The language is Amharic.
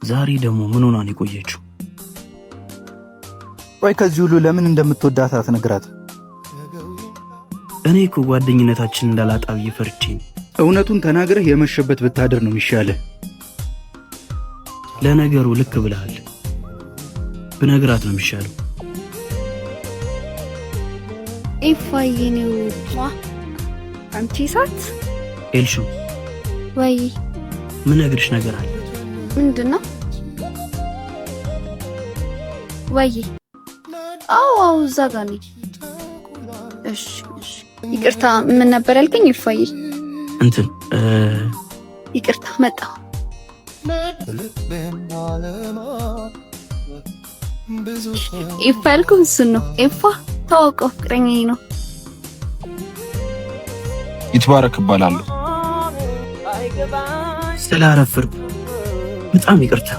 ዛሬ ደግሞ ምን ሆና ነው የቆየችው? ወይ ከዚህ ሁሉ ለምን እንደምትወዳት አትነግራት? እኔ እኮ ጓደኝነታችን እንዳላጣ ብዬ ፈርቼ። እውነቱን ተናግረህ የመሸበት ብታድር ነው የሚሻልህ። ለነገሩ ልክ ብለሃል። ብነግራት ነው የሚሻለው። ኢፋዬ ነው አንቺ ሳት ኤልሹ ወይ ምን ነግርሽ ነገር አለ? ምንድነው? ወይ አዎ እዛ ጋር ነኝ። እሺ ይቅርታ፣ ምን ነበር ያልከኝ? ኢፋዬ እንትን ይቅርታ መጣሁ። ኢፋ ያልኩህ እሱን ነው። ኢፋ ታውቀው ፍቅረኛዬ ነው። ይትባረክ እባላለሁ። ስላረፍርኩ በጣም ይቅርታ።